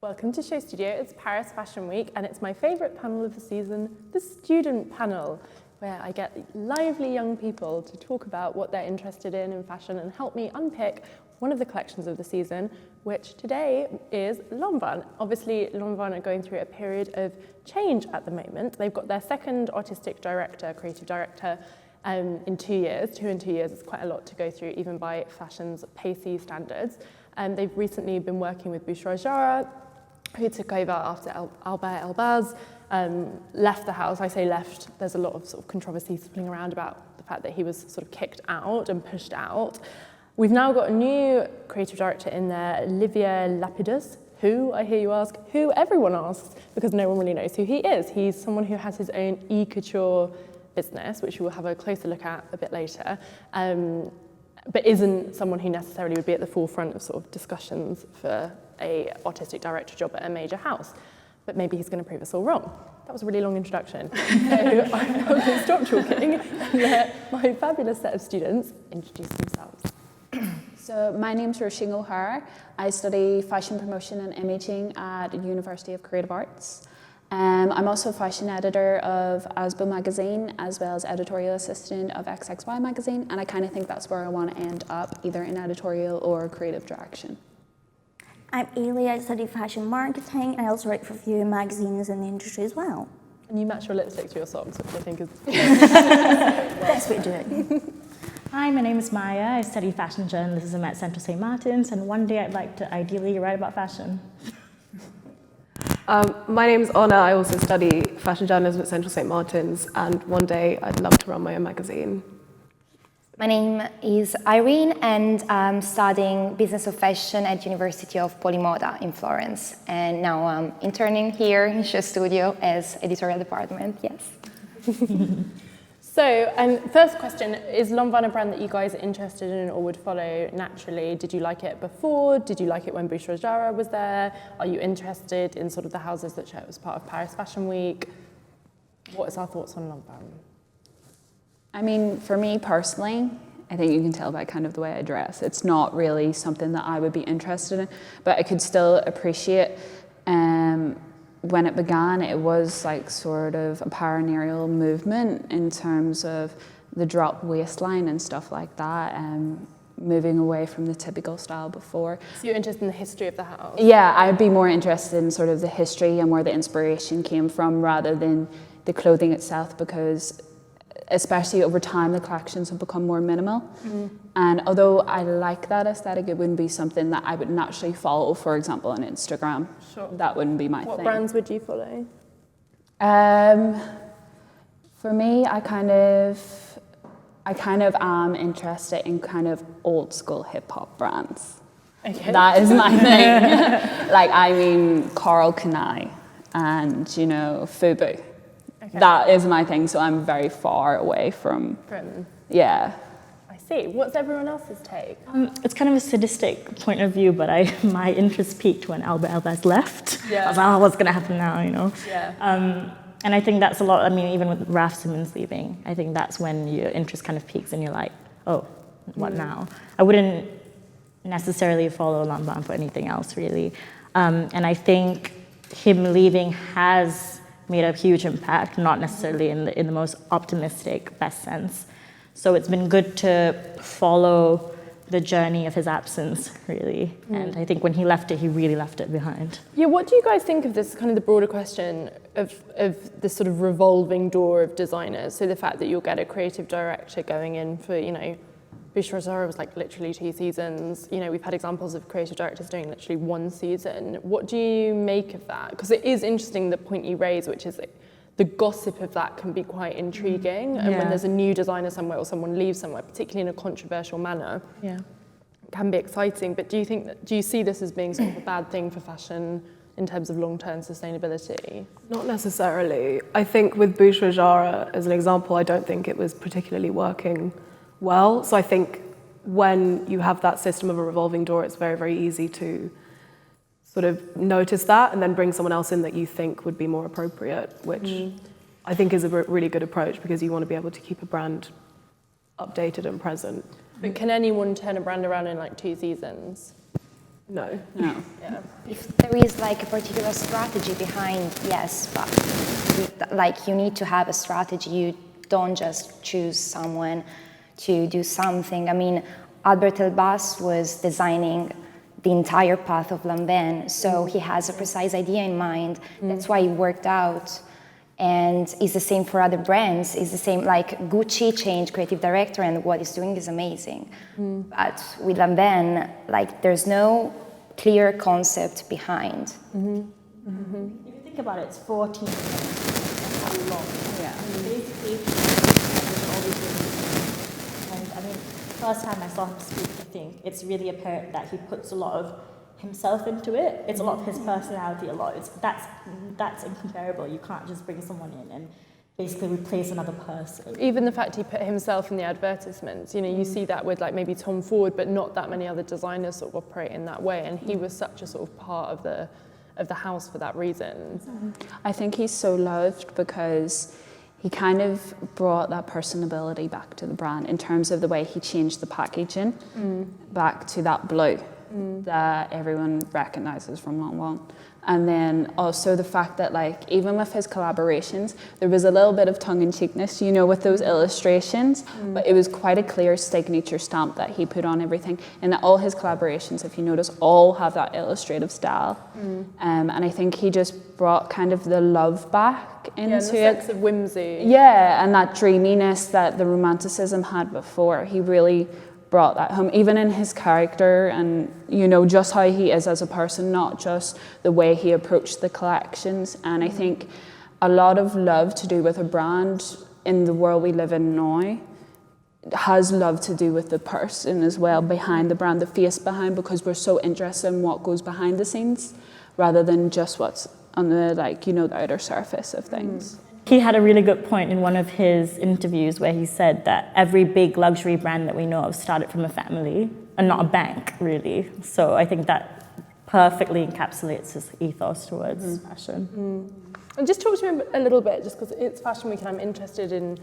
Welcome to SHOWstudio. It's Paris Fashion Week and it's my favourite panel of the season, the student panel, where I get lively young people to talk about what they're interested in fashion and help me unpick one of the collections of the season, which today is Lanvin. Obviously, Lanvin are going through a period of change at the moment. They've got their second artistic director, creative director, in 2 years. 2 in 2 years is quite a lot to go through, even by fashion's pacey standards. They've recently been working with Boucherer, who took over after Albert Elbaz left the house. I say left, there's a lot of sort of controversy swirling around about the fact that he was sort of kicked out and pushed out. We've now got a new creative director in there, Olivier Lapidus, who, I hear you ask, who everyone asks, because no one really knows who he is. He's someone who has his own e-couture business, which we will have a closer look at a bit later, but isn't someone who necessarily would be at the forefront of sort of discussions for a artistic director job at a major house. But maybe he's going to prove us all wrong. That was a really long introduction. So I'm going to stop talking and let my fabulous set of students introduce themselves. So my name's Roisin O'Hara. I study fashion promotion and imaging at the University of Creative Arts. I'm also fashion editor of ASBO magazine, as well as editorial assistant of XXY magazine, and I kind of think that's where I want to end up, either in editorial or creative direction. I'm Ailidh. I study fashion marketing, and I also write for a few magazines in the industry as well. And you match your lipstick to your socks, which I think is Best way to do it. Hi, my name is Maya. I study fashion journalism at Central St. Martin's, and one day I'd like to ideally write about fashion. My name is Anna. I also study fashion journalism at Central St. Martin's, and one day I'd love to run my own magazine. My name is Irene, and I'm studying business of fashion at University of Polimoda in Florence. And now I'm interning here in SHOWstudio as editorial department, yes. So, first question, is Lanvin a brand that you guys are interested in or would follow naturally? Did you like it before? Did you like it when Boucherer was there? Are you interested in sort of the houses that show as part of Paris Fashion Week? What is our thoughts on Lanvin? I mean, for me personally, I think you can tell by kind of the way I dress. It's not really something that I would be interested in, but I could still appreciate when it began, it was like sort of a pioneering movement in terms of the drop waistline and stuff like that, moving away from the typical style before. So you're interested in the history of the house? Yeah, I'd be more interested in sort of the history and where the inspiration came from rather than the clothing itself, because especially over time, the collections have become more minimal. Mm. And although I like that aesthetic, it wouldn't be something that I would naturally follow, for example, on Instagram. Sure. That wouldn't be my thing. What brands would you follow? For me, I kind of am interested in kind of old school hip hop brands. Okay. That is my thing. Like, I mean, Karl Kani and, Fubu. Okay. That is my thing, so I'm very far away from yeah. I see. What's everyone else's take? It's kind of a sadistic point of view, but my interest peaked when Albert Elbaz left. Yeah. I was like, what's going to happen now, Yeah. And I think that's a lot, even with Raf Simons leaving, I think that's when your interest kind of peaks and you're like, oh, what now? I wouldn't necessarily follow Lanvin for anything else, really. And I think him leaving has made a huge impact, not necessarily in the most optimistic, best sense. So it's been good to follow the journey of his absence, really. And I think when he left it, he really left it behind. Yeah, what do you guys think of this kind of the broader question of this sort of revolving door of designers? So the fact that you'll get a creative director going in for, Boucherer was like literally 2 seasons. We've had examples of creative directors doing literally 1 season. What do you make of that? Because it is interesting, the point you raise, which is the gossip of that can be quite intriguing. And when there's a new designer somewhere or someone leaves somewhere, particularly in a controversial manner, it can be exciting. But do you see this as being sort of a bad thing for fashion in terms of long-term sustainability? Not necessarily. I think with Boucherer, as an example, I don't think it was particularly working well. So I think when you have that system of a revolving door, it's very, very easy to sort of notice that and then bring someone else in that you think would be more appropriate, which I think is a really good approach because you want to be able to keep a brand updated and present. But can anyone turn a brand around in like 2 seasons? No. No. Yeah. If there is like a particular strategy behind, yes, but like you need to have a strategy. You don't just choose someone to do something. I mean, Albert Elbas was designing the entire path of Lanvin, so he has a precise idea in mind. That's why it worked out. And it's the same for other brands. It's the same, like Gucci changed creative director and what he's doing is amazing. But with Lanvin, like there's no clear concept behind. If you think about it, it's 14 minutes. That's a lot. Yeah. And basically, there's all these things. And I mean, first time I saw him speak, I think it's really apparent that he puts a lot of himself into it. It's a lot of his personality, a lot. That's incomparable. You can't just bring someone in and basically replace another person. Even the fact he put himself in the advertisements, you know, you see that with like maybe Tom Ford, but not that many other designers sort of operate in that way. And he was such a sort of part of the house for that reason. I think he's so loved because he kind of brought that personability back to the brand in terms of the way he changed the packaging back to that blue that everyone recognizes from Lanvin. And then also the fact that like even with his collaborations, there was a little bit of tongue-in-cheekness, you know, with those illustrations, but it was quite a clear signature stamp that he put on everything. And that all his collaborations, if you notice, all have that illustrative style. And I think he just brought kind of the love back into Yeah, and the sense of whimsy. Yeah, and that dreaminess that the romanticism had before. He really brought that home, even in his character and, you know, just how he is as a person, not just the way he approached the collections. And I think a lot of love to do with a brand in the world we live in now has love to do with the person as well behind the brand, the face behind, because we're so interested in what goes behind the scenes rather than just what's on the, like, you know, the outer surface of things. He had a really good point in one of his interviews where he said that every big luxury brand that we know of started from a family and not a bank, really. So I think that perfectly encapsulates his ethos towards fashion. And just talk to me a little bit, just because it's Fashion Week and I'm interested in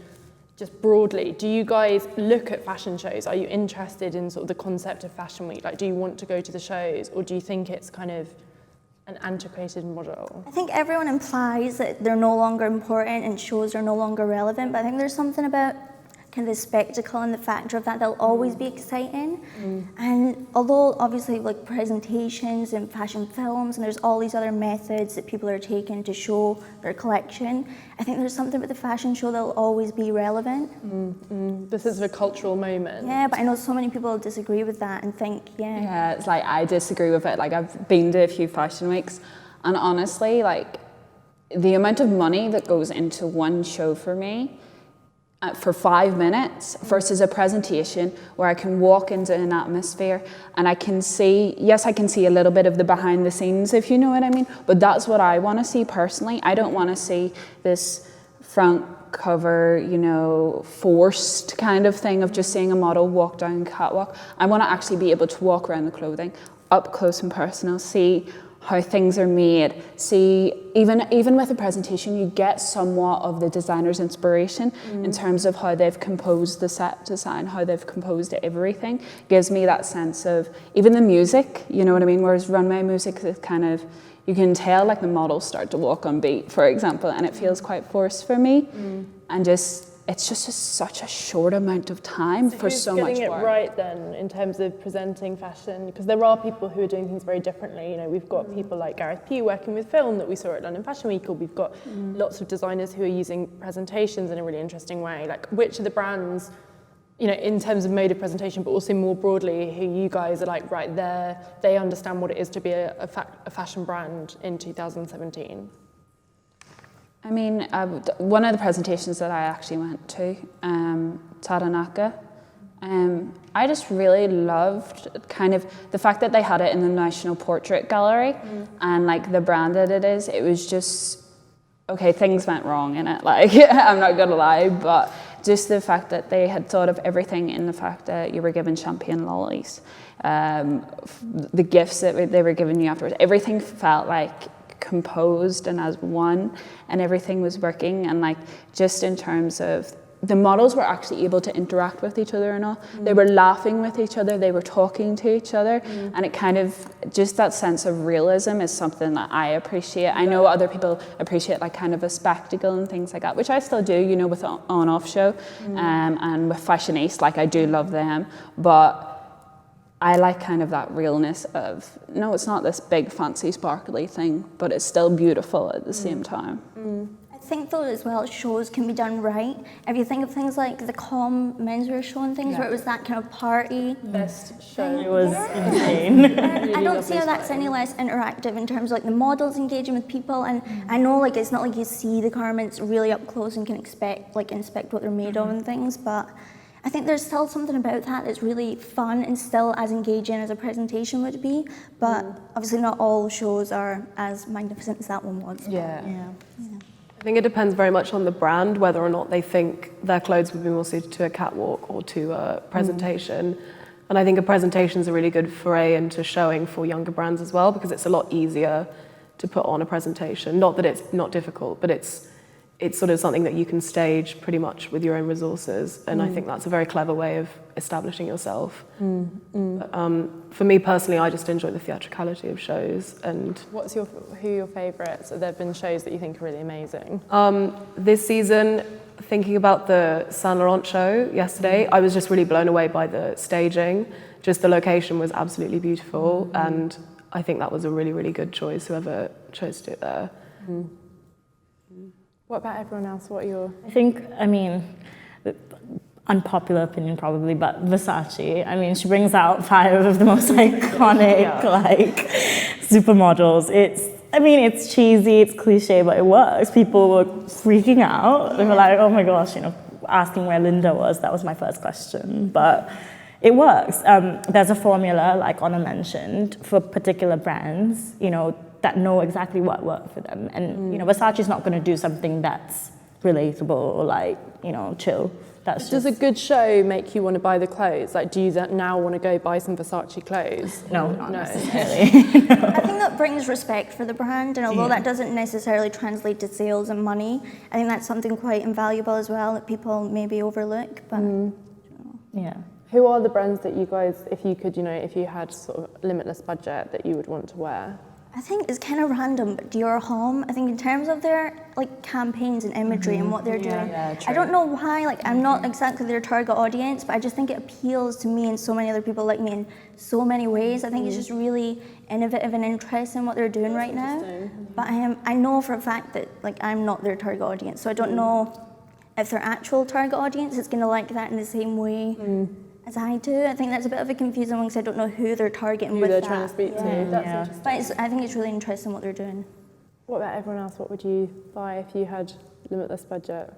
just broadly, do you guys look at fashion shows? Are you interested in sort of the concept of Fashion Week? Like, do you want to go to the shows, or do you think it's kind of an antiquated model? I think everyone implies that they're no longer important and shows are no longer relevant, but I think there's something about kind of the spectacle and the factor of that that'll always be exciting. And although obviously like presentations and fashion films and there's all these other methods that people are taking to show their collection, I think there's something about the fashion show that'll always be relevant. This is a cultural moment. Yeah, but I know so many people disagree with that and think, Yeah, it's like I disagree with it. Like I've been to a few fashion weeks, and honestly, like the amount of money that goes into one show for me for 5 minutes versus a presentation where I can walk into an atmosphere and I can see, yes, I can see a little bit of the behind the scenes, if you know what I mean, but that's what I want to see personally. I don't want to see this front cover, you know, forced kind of thing of just seeing a model walk down catwalk. I want to actually be able to walk around the clothing up close and personal, see how things are made, see, even with a presentation, you get somewhat of the designer's inspiration in terms of how they've composed the set design, how they've composed everything. Gives me that sense of, even the music, you know what I mean? Whereas runway music is kind of, you can tell like the models start to walk on beat, for example, and it feels quite forced for me. And just, it's just such a short amount of time for so much work. Who's getting it right then in terms of presenting fashion? Because there are people who are doing things very differently. You know, we've got people like Gareth Pugh working with film that we saw at London Fashion Week, or we've got lots of designers who are using presentations in a really interesting way. Like, which of the brands, you know, in terms of mode of presentation, but also more broadly, who you guys are like, right there, they understand what it is to be a fashion brand in 2017? I mean, one of the presentations that I actually went to, Taranaka, I just really loved kind of the fact that they had it in the National Portrait Gallery and like the brand that it is. It was just, okay, things went wrong in it, like, I'm not gonna lie, but just the fact that they had thought of everything in the fact that you were given champagne lollies, the gifts that they were giving you afterwards, everything felt like composed and as one, and everything was working. And like just in terms of the models were actually able to interact with each other and all. They were laughing with each other, they were talking to each other, and it kind of, just that sense of realism is something that I appreciate. I know other people appreciate like kind of a spectacle and things like that, which I still do, you know, with the on-off show, and with Fashionista, like I do love them, but I like kind of that realness of, no, it's not this big fancy sparkly thing, but it's still beautiful at the same time. I think though as well, shows can be done right. If you think of things like the menswear show and things where it was that kind of party. Best show. It was insane. I don't see how that's any less interactive in terms of like the models engaging with people, and I know like it's not like you see the garments really up close and can inspect what they're made of and things, but I think there's still something about that that's really fun and still as engaging as a presentation would be, but obviously not all shows are as magnificent as that one was. Yeah. I think it depends very much on the brand, whether or not they think their clothes would be more suited to a catwalk or to a presentation. And I think a presentation is a really good foray into showing for younger brands as well, because it's a lot easier to put on a presentation. Not that it's not difficult, but it's sort of something that you can stage pretty much with your own resources. And I think that's a very clever way of establishing yourself. But, for me personally, I just enjoy the theatricality of shows. And who are your favourites? There have been shows that you think are really amazing? This season, thinking about the Saint Laurent show yesterday, I was just really blown away by the staging. Just the location was absolutely beautiful, and I think that was a really, really good choice, whoever chose to do it there. What about everyone else? What are your... I think, I mean, unpopular opinion probably, but Versace. I mean, she brings out 5 of the most iconic, like, supermodels. It's cheesy, it's cliche, but it works. People were freaking out. They were like, oh my gosh, you know, asking where Linda was. That was my first question, but it works. There's a formula, like Anna mentioned, for particular brands, you know, that know exactly what worked for them. And, you know, Versace's not going to do something that's relatable or like, you know, chill. Does a good show make you want to buy the clothes? Like, do you now want to go buy some Versace clothes? No, not necessarily. I think that brings respect for the brand, and although that doesn't necessarily translate to sales and money, I think that's something quite invaluable as well that people maybe overlook. But Yeah. Who are the brands that you guys, if you could, you know, if you had sort of limitless budget, that you would want to wear? I think it's kind of random, but Dior Homme, I think in terms of their like campaigns and imagery and what they're doing, I don't know why, like I'm not exactly their target audience, but I just think it appeals to me and so many other people like me in so many ways. I think it's just really innovative and interesting what they're doing right now. But I know for a fact that like I'm not their target audience, so I don't know if their actual target audience is going to like that in the same way as I do. I think that's a bit of a confusing one because I don't know who they're targeting with that. Who they're trying to speak to. That's interesting. But I think it's really interesting what they're doing. What about everyone else? What would you buy if you had limitless budget?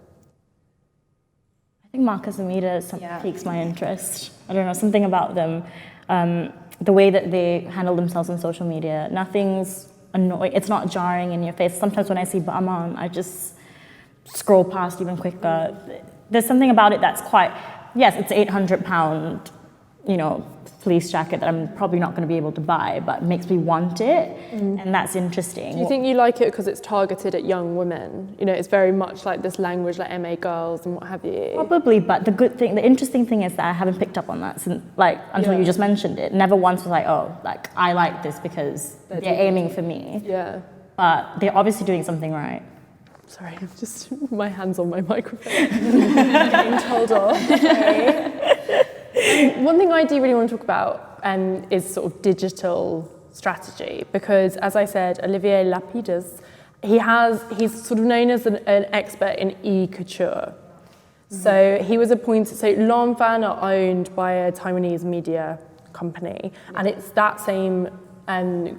I think Marcus and Mida piques my interest. I don't know, something about them. The way that they handle themselves on social media, nothing's annoying. It's not jarring in your face. Sometimes when I see Bahman, I just scroll past even quicker. There's something about it that's quite... Yes, it's £800, you know, fleece jacket that I'm probably not going to be able to buy, but makes me want it, and that's interesting. Do you think you like it because it's targeted at young women? You know, it's very much like this language, like MA girls and what have you. Probably, but the interesting thing is that I haven't picked up on that since, like, until you just mentioned it. Never once was like, oh, like I like this because they're aiming for me. Yeah. But they're obviously doing something right. Sorry, I'm just, my hand's on my microphone. Getting told off. One thing I do really want to talk about is sort of digital strategy, because as I said, Olivier Lapidus, he's sort of known as an expert in e-couture. So he was appointed, so Lanvin are owned by a Taiwanese media company, and it's that same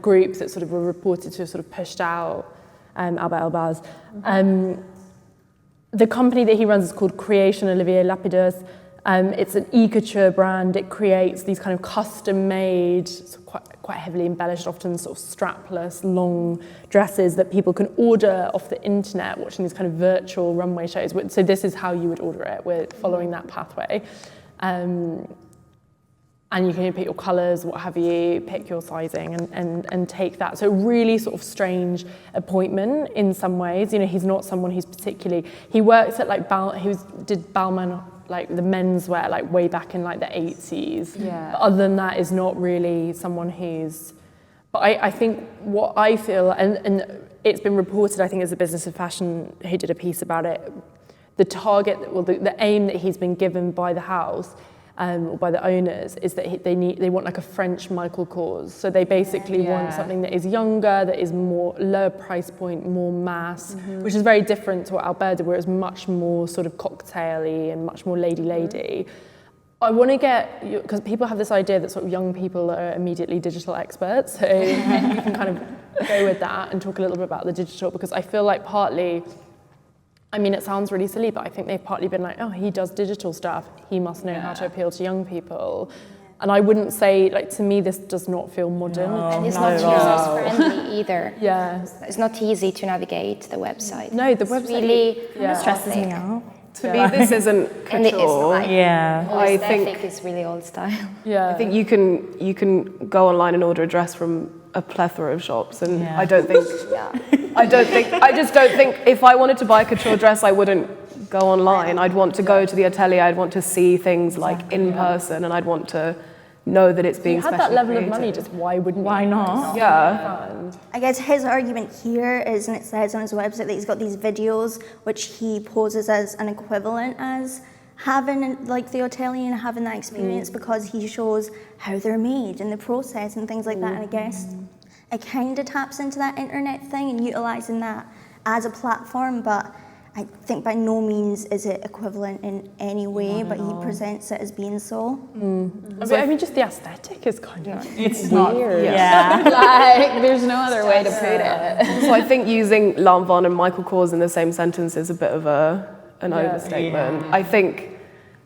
group that sort of were reported to have sort of pushed out Albert Elbaz. The company that he runs is called Creation Olivier Lapidus. It's an e-couture brand. It creates these kind of custom-made, quite heavily embellished, often sort of strapless, long dresses that people can order off the internet, watching these kind of virtual runway shows. So this is how you would order it. We're following that pathway. and you can pick your colours, what have you, pick your sizing and take that. So really sort of strange appointment in some ways. You know, he's not someone who's particularly, he works at like, did Balmain, like the menswear, like way back in like the 80s. Yeah. But other than that is not really someone who's, but I think what I feel, and it's been reported, I think as a Business of Fashion who did a piece about it, the target, well, the aim that he's been given by the house, or by the owners, is that they want like a French Michael Kors. So they basically want something that is younger, that is more lower price point, more mass, which is very different to what Albert did, where it's much more sort of cocktail-y and much more lady. I want to get, because people have this idea that sort of young people are immediately digital experts, so you can kind of go with that and talk a little bit about the digital, because I feel like partly, I mean, it sounds really silly, but I think they've partly been like, oh, he does digital stuff, he must know how to appeal to young people. And I wouldn't say, like, to me, this does not feel modern. And it's not user-friendly either. It's not easy to navigate the website. No, the website really stresses me out. To me, this isn't couture. And it is like, I think it's really old style. I think you can go online and order a dress from a plethora of shops, and I just don't think if I wanted to buy a couture dress, I wouldn't go online. I'd want to go to the atelier. I'd want to see things like in person, and I'd want to know that it's being specially had that level created. of money, just why not? Yeah. I guess his argument here is, and it says on his website, that he's got these videos which he poses as an equivalent as having like the atelier and having that experience because he shows how they're made and the process and things like that. And I guess it kind of taps into that internet thing and utilising that as a platform, but I think by no means is it equivalent in any way, but he presents it as being so. I mean, just the aesthetic is kind of It's weird. Like, there's no other way to put it. So I think using Lanvin and Michael Kors in the same sentence is a bit of an overstatement. I think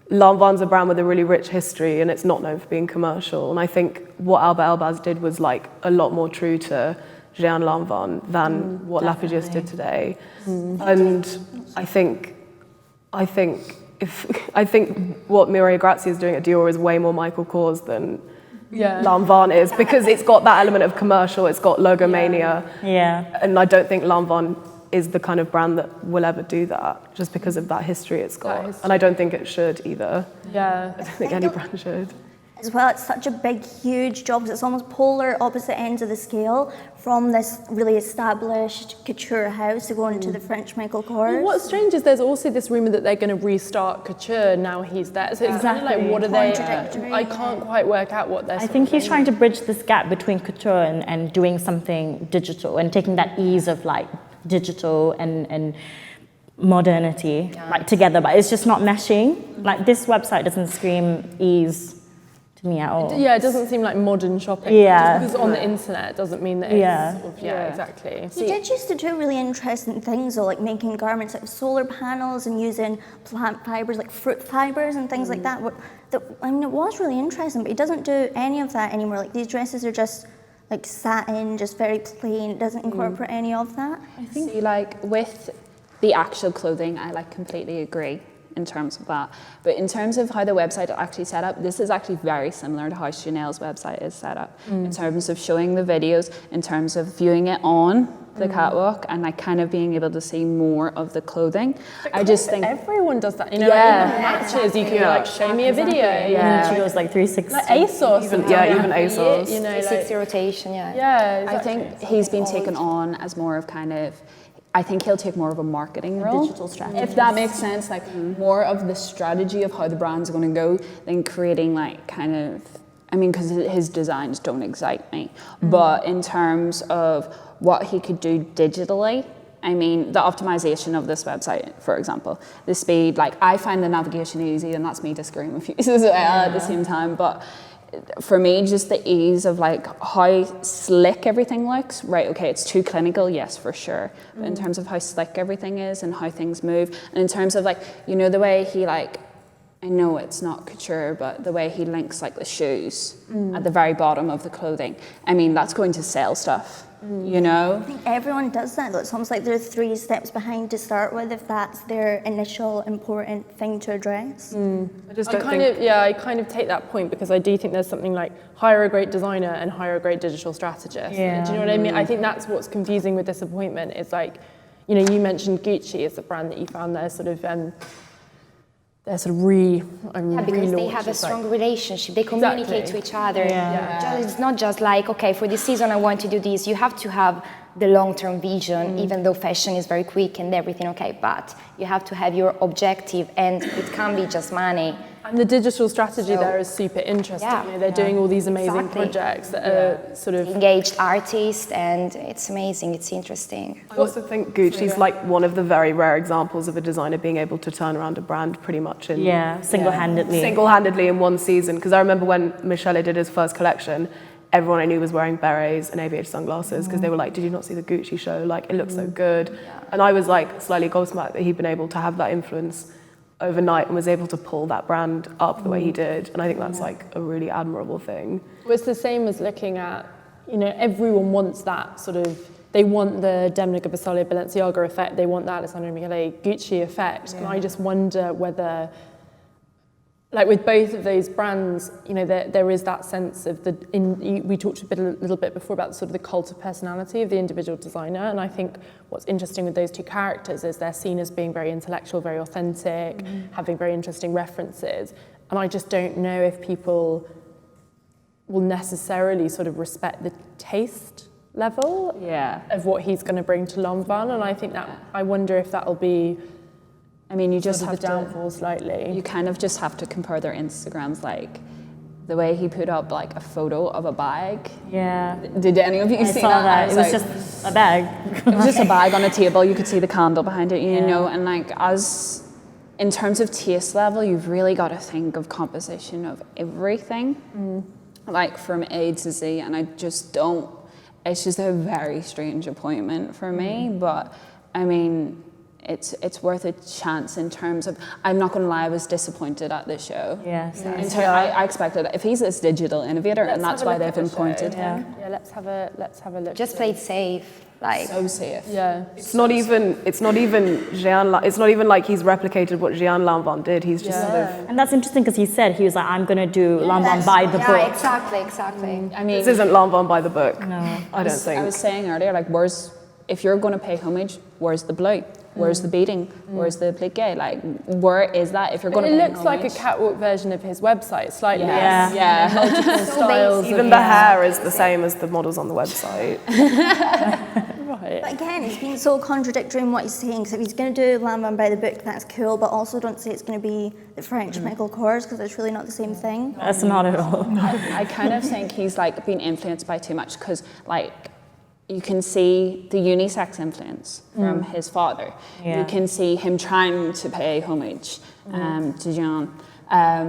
Lanvin's a brand with a really rich history and it's not known for being commercial. And I think what Albert Elbaz did was like a lot more true to Jean Lanvin than what Lapidus did today. And I think what Mireille Grazzi is doing at Dior is way more Michael Kors than Lanvin is, because it's got that element of commercial, it's got logomania. And I don't think Lanvin is the kind of brand that will ever do that, just because of that history it's got. And I don't think it should either. I don't think any brand should. As well, it's such a big, huge job. It's almost polar opposite ends of the scale from this really established couture house to going into the French Michael Kors. Well, what's strange is there's also this rumour that they're going to restart couture now he's there. So it's kind of like, what are they? I can't quite work out what they're I think he's trying to bridge this gap between couture and doing something digital and taking that ease of like digital and modernity like together, but it's just not meshing. Like this website doesn't scream ease to me at all. Yeah, it doesn't seem like modern shopping. Yeah. Just because on the internet doesn't mean that it's sort of, exactly. He did used to do really interesting things though, like making garments out of solar panels and using plant fibers like fruit fibers and things like that. I mean, it was really interesting, but he doesn't do any of that anymore. Like these dresses are just like satin, just very plain. It doesn't incorporate any of that. I think like with the actual clothing, I like completely agree in terms of that. But in terms of how the website is actually set up, this is actually very similar to how Chanel's website is set up in terms of showing the videos, in terms of viewing it on the catwalk and like kind of being able to see more of the clothing. I just think everyone does that, you know, like even matches, you can be like, show me a video. And she goes like 360. Like ASOS. Even ASOS. You know, 360 rotation, exactly. I think he's been taken on as more of kind of, I think he'll take more of a marketing role. Digital strategy. If that makes sense, like more of the strategy of how the brand's going to go than creating like kind of, I mean, because his designs don't excite me. But in terms of what he could do digitally, I mean, the optimization of this website, for example, the speed, like I find the navigation easy, and that's me disagreeing with you as well at the same time. But for me, just the ease of like how slick everything looks, right, okay, it's too clinical, yes, for sure. But in terms of how slick everything is and how things move, and in terms of like, you know, the way he like I know it's not couture, but the way he links like the shoes at the very bottom of the clothing, I mean, that's going to sell stuff, you know? I think everyone does that, though. It's almost like they're 3 steps behind to start with, if that's their initial important thing to address. I kind of take that point, because I do think there's something like hire a great designer and hire a great digital strategist. Yeah. Do you know what I mean? I think that's what's confusing with this appointment. It's like, you know, you mentioned Gucci as a brand that you found there sort of because they have a strong relationship. They communicate to each other. It's not just like, okay, for this season I want to do this. You have to have the long-term vision, even though fashion is very quick and everything, okay, but you have to have your objective, and it can't be just money. And the digital strategy there is super interesting. Yeah. You know, they're doing all these amazing projects that are sort of engaged artists, and it's amazing, it's interesting. I also think Gucci's like one of the very rare examples of a designer being able to turn around a brand pretty much in single-handedly in one season. Because I remember when Michele did his first collection, everyone I knew was wearing berets and aviator sunglasses, because they were like, did you not see the Gucci show? Like, it looks so good. And I was like slightly gobsmacked that he'd been able to have that influence overnight and was able to pull that brand up the way he did. And I think that's like a really admirable thing. Well, it's the same as looking at, you know, everyone wants that sort of, they want the Demna Gvasalia Balenciaga effect, they want the Alessandro Michele Gucci effect. And I just wonder whether, like with both of those brands, you know, there is that sense of we talked a little bit before about sort of the cult of personality of the individual designer, and I think what's interesting with those two characters is they're seen as being very intellectual, very authentic, having very interesting references, and I just don't know if people will necessarily sort of respect the taste level of what he's going to bring to Lanvin, and I think that, I wonder if that'll be, I mean, you just have to downfall slightly. You kind of just have to compare their Instagrams, like the way he put up like a photo of a bag. Yeah. Did any of you see that? It was just a bag. It was just a bag on a table. You could see the candle behind it, you know. And like, as in terms of taste level, you've really got to think of composition of everything, like from A to Z. And I just don't. It's just a very strange appointment for me. But I mean, it's worth a chance in terms of, I'm not going to lie, I was disappointed at this show. I expected, if he's this digital innovator, and that's why they've appointed him. Let's have a look. Just play it safe, like so safe. Yeah. It's not even Jean. It's not even like he's replicated what Jean Lanvin did. He's just sort of. And that's interesting, because he said, he was like, I'm going to do Lanvin by the book. Exactly. I mean, This isn't Lanvin by the book. No. I don't think. I was saying earlier, like, if you're going to pay homage, where's the blue? Where's the beading? Where's the pliqué? Like, where is that? If you're going to, it looks like a catwalk version of his website, slightly. Multiple styles. Even the hair is the same as the models on the website. Right. But again, it's been so contradictory in what he's saying. So if he's going to do Lanvin by the book, that's cool, but also don't say it's going to be the French Michael Kors, because it's really not the same thing. That's not at all. I kind of think he's like been influenced by too much, because like, you can see the unisex influence from his father. You can see him trying to pay homage to Jean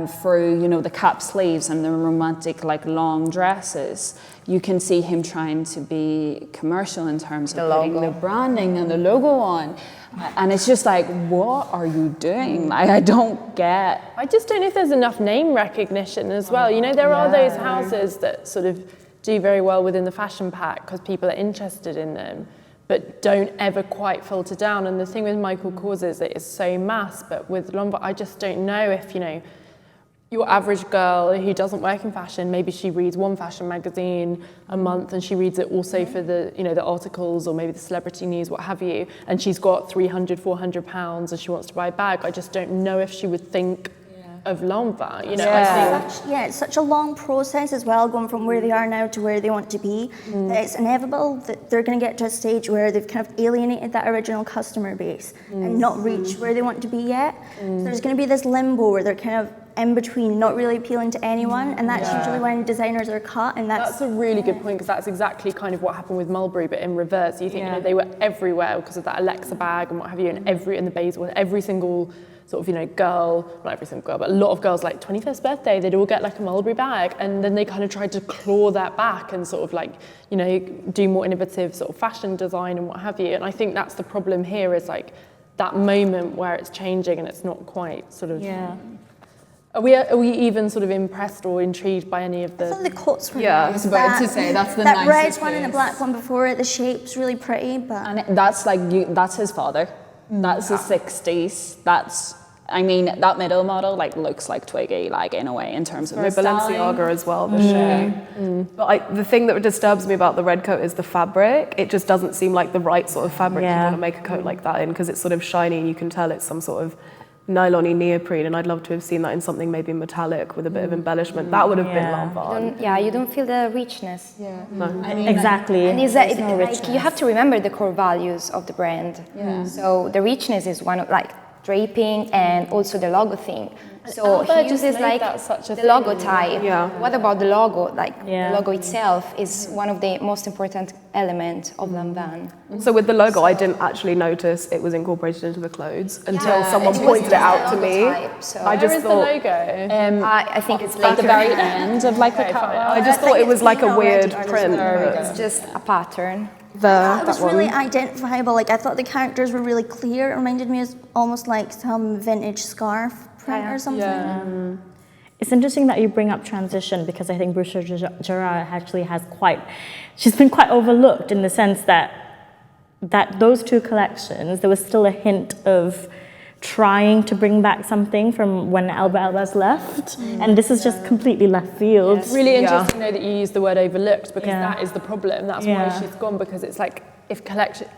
through, you know, the cap sleeves and the romantic, like, long dresses. You can see him trying to be commercial in terms of putting the branding and the logo on. And it's just like, what are you doing? Like, I don't get. I just don't know if there's enough name recognition as well. You know, there are those houses that sort of do very well within the fashion pack because people are interested in them, but don't ever quite filter down. And the thing with Michael Kors is it is so mass, but with Lanvin, I just don't know if, you know, your average girl who doesn't work in fashion, maybe she reads one fashion magazine a month and she reads it also for the, you know, the articles or maybe the celebrity news, what have you, and she's got 300, 400 pounds and she wants to buy a bag. I just don't know if she would think of Lanvin, you know. I think it's such a long process as well, going from where they are now to where they want to be, that it's inevitable that they're going to get to a stage where they've kind of alienated that original customer base and not reach where they want to be yet. So there's going to be this limbo where they're kind of in between, not really appealing to anyone, and that's usually when designers are cut. And that's a really good point, because that's exactly kind of what happened with Mulberry, but in reverse. You think, you know, they were everywhere because of that Alexa bag and what have you, and in the Basil, every single sort of, you know, girl, not every single girl, but a lot of girls, like 21st birthday, they'd all get like a Mulberry bag, and then they kind of tried to claw that back and sort of like, you know, do more innovative sort of fashion design and what have you. And I think that's the problem here, is like that moment where it's changing and it's not quite sort of Are we even sort of impressed or intrigued by any of I thought the... the coats were Yeah. nice. I was about to say, that's the that red nicest one and the piece. black one before it, the shape's really pretty, but And that's like, that's his father. That's the 60s. That's, I mean, that middle model like looks like Twiggy, like in a way, in terms of Very the styling. Balenciaga as well, the shape. But the thing that disturbs me about the red coat is the fabric. It just doesn't seem like the right sort of fabric you want to make a coat like that in, because it's sort of shiny and you can tell it's some sort of nylon-y neoprene, and I'd love to have seen that in something maybe metallic with a bit of embellishment. That would have been Lanvin. You don't feel the richness. Exactly. And There's no like, richness. you have to remember the core values of the brand. So the richness is one of like draping and also the logo thing. So Ailidh he just uses made like that such a the thing. logo type. Yeah. What about the logo? Like Yeah. the logo itself is one of the most important elements of Lanvin. So with the logo, I didn't actually notice it was incorporated into the clothes until someone it was pointed it just out the to logo me. type, so- I Where just is the thought logo? I think it's Like the later. very end of like the catwalk. I just thought it was like a weird print. It's just a pattern. it was really identifiable. Like I thought the characters were really clear. It reminded me of almost like some vintage scarf print or something. It's interesting that you bring up transition, because I think Bruce Gerard actually has she's been quite overlooked in the sense that those two collections, there was still a hint of trying to bring back something from when Ailidh left, and this is just completely left field. It's really interesting though that you use the word overlooked, because Yeah. that is the problem. That's why Yeah. she's gone, because it's like, if collection,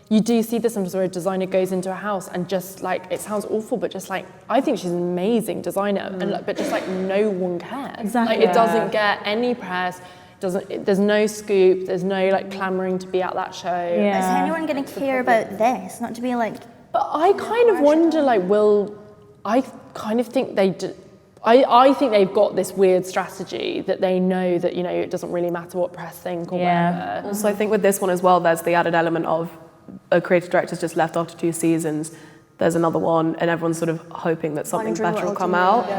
you do see this sometimes where a designer goes into a house and just like, it sounds awful, but just like, I think she's an amazing designer, and like, but just like no one cares. Exactly. Like it doesn't get any press, there's no scoop, there's no like clamoring to be at that show. Yeah. Is anyone going to care about this? Not to be like, But I kind of wonder, like, I kind of think I think they've got this weird strategy that they know that, it doesn't really matter what press think or whatever. Also, I think with this one as well, there's the added element of a creative director's just left after 2 seasons. There's another one, and everyone's sort of hoping that something Wondering better will what come will out.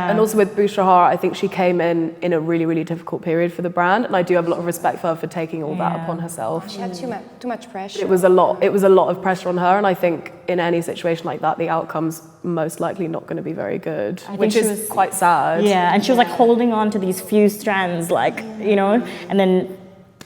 And also with Boucheron, I think she came in a really, really difficult period for the brand, and I do have a lot of respect for her for taking all that upon herself. She had too much pressure. It was a lot of pressure on her, and I think in any situation like that, the outcome's most likely not going to be very good, which is quite sad. Yeah, and she was like holding on to these few strands, like, and then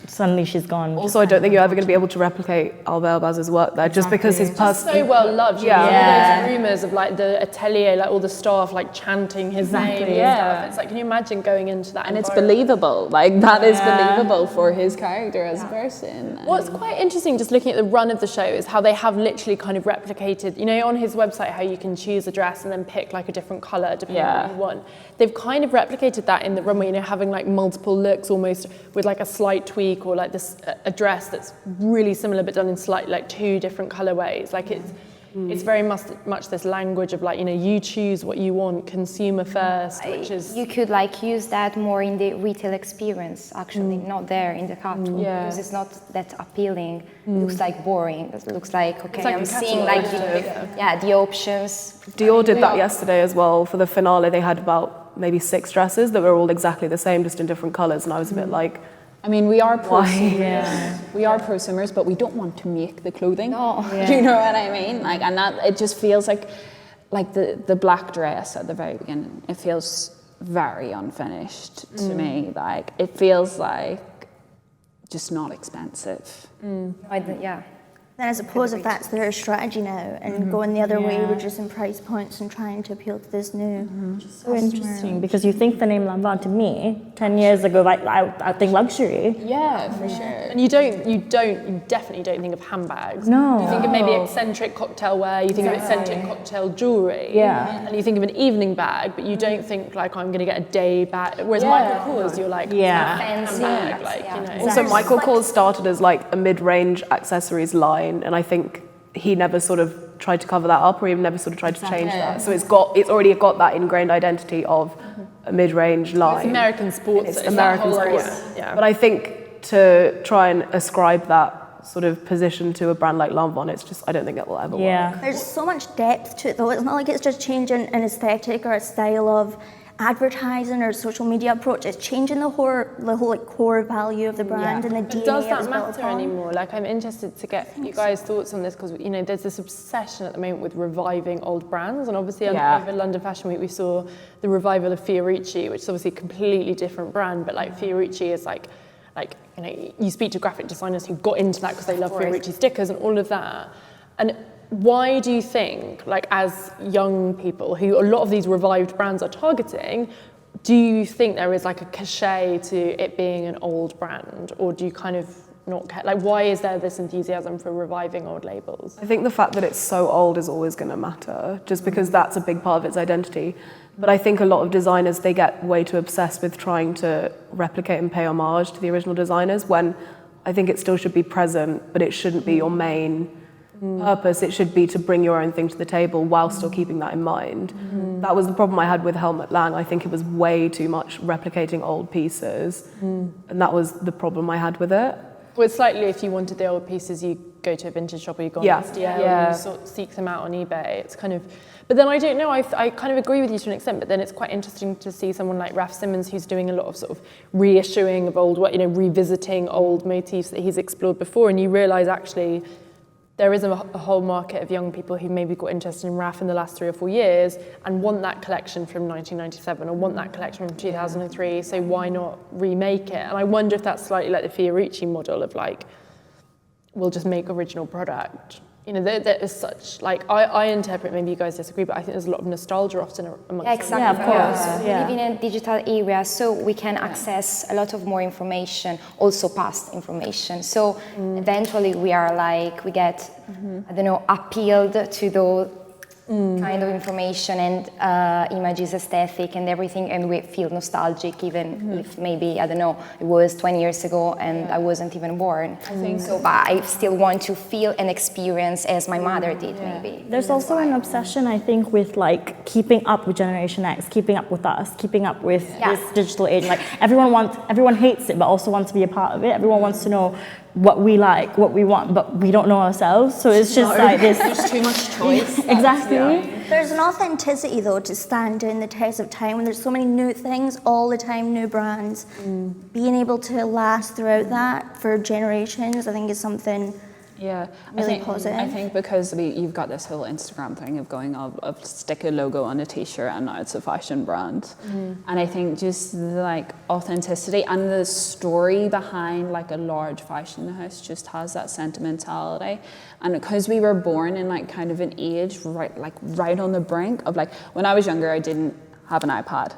suddenly she's gone. Also, I don't think you're ever going to be able to replicate Ailidh's work there, just because his So well loved. Yeah. All those rumours of like the atelier, like all the staff like chanting his name and Yeah. stuff. It's like, can you imagine going into that And it's environment? believable. Like, that is believable for his character as a person. What's quite interesting, just looking at the run of the show, is how they have literally kind of replicated, on his website, how you can choose a dress and then pick like a different colour depending on what you want. They've kind of replicated that in the runway, having like multiple looks almost with like a slight tweak, or like this a dress that's really similar but done in slightly like 2 different colourways. Like it's very much this language of like, you choose what you want, consumer first, which is... You could like use that more in the retail experience, actually, not there in the catwalk, because it's not that appealing. It looks like boring. It looks like, okay, like I'm a seeing catalogue, like the options. Dior did that yesterday as well. For the finale, they had about maybe 6 dresses that were all exactly the same, just in different colours, and I was a bit like, I mean, we are prosumers. We are prosumers, but we don't want to make the clothing. No. Do you know what I mean? Like, and that it just feels like the black dress at the very beginning. It feels very unfinished to me. Like, it feels like just not expensive. then I suppose if that's their strategy now and going the other way, reducing price points and trying to appeal to this new So interesting, because you think the name Lanvin to me 10 years ago, like I think luxury. Yeah, for sure. And you definitely don't think of handbags. No. You think of maybe eccentric cocktail wear, you think of eccentric cocktail jewellery. Yeah. And you think of an evening bag, but you don't think like I'm going to get a day bag. Whereas Michael Kors, you're like, Fancy. handbag, like, Also, Michael Kors started as like a mid-range accessories line, and I think he never sort of tried to cover that up, or even never sort of tried to change that. So it's already got that ingrained identity of a mid-range line. It's American sports. It's that American whole, sports. Yeah. But I think to try and ascribe that sort of position to a brand like Lanvin, it's just, I don't think it will ever work. There's so much depth to it though. It's not like it's just changing an aesthetic or a style of advertising or social media approach. It's changing the whole like core value of the brand and the DNA. But does it that was built matter upon. anymore? Like, I'm interested to get you guys' thoughts on this, because there's this obsession at the moment with reviving old brands, and obviously over London Fashion Week we saw the revival of Fiorucci, which is obviously a completely different brand, but like Fiorucci is like you speak to graphic designers who got into that because they love Fiorucci stickers and all of that. And why do you think, like, as young people who a lot of these revived brands are targeting, do you think there is like a cachet to it being an old brand, or do you kind of not care? Like, why is there this enthusiasm for reviving old labels? I think the fact that it's so old is always going to matter, just because that's a big part of its identity. But I think a lot of designers, they get way too obsessed with trying to replicate and pay homage to the original designers, when I think it still should be present, but it shouldn't be your main purpose. It should be to bring your own thing to the table while still keeping that in mind. That was the problem I had with Helmut Lang. I think it was way too much replicating old pieces, and that was the problem I had with it. Well, it's slightly, if you wanted the old pieces, you go to a vintage shop, or you go on SDL, or you sort of seek them out on eBay. It's kind of, but then I don't know, I kind of agree with you to an extent, but then it's quite interesting to see someone like Raf Simons, who's doing a lot of sort of reissuing of old work, revisiting old motifs that he's explored before, and you realise actually there is a whole market of young people who maybe got interested in Raf in the last 3 or 4 years and want that collection from 1997 or want that collection from 2003, so why not remake it? And I wonder if that's slightly like the Fiorucci model of like, we'll just make original product. There is such, like, I interpret, maybe you guys disagree, but I think there's a lot of nostalgia often amongst exactly. Yeah, of course. We live in a digital era, so we can access a lot of more information, also past information. So eventually we get, appealed to those kind of information and images, aesthetic and everything, and we feel nostalgic, even if maybe, it was 20 years ago and I wasn't even born. I think so, but I still want to feel and experience as my mother did, maybe. There's also an obsession, I think, with like keeping up with Generation X, keeping up with us, keeping up with this digital age. Like everyone hates it, but also wants to be a part of it. Everyone wants to know what we like, what we want, but we don't know ourselves. So it's just like this. There's too much choice. Exactly. There's an authenticity though to stand in the test of time when there's so many new things all the time, new brands. Being able to last throughout that for generations, I think is something really positive. I think because you've got this whole Instagram thing of going of stick a logo on a t-shirt and now it's a fashion brand. And I think just the like authenticity and the story behind like a large fashion house just has that sentimentality. And because we were born in like kind of an age right on the brink of like, when I was younger I didn't have an iPad.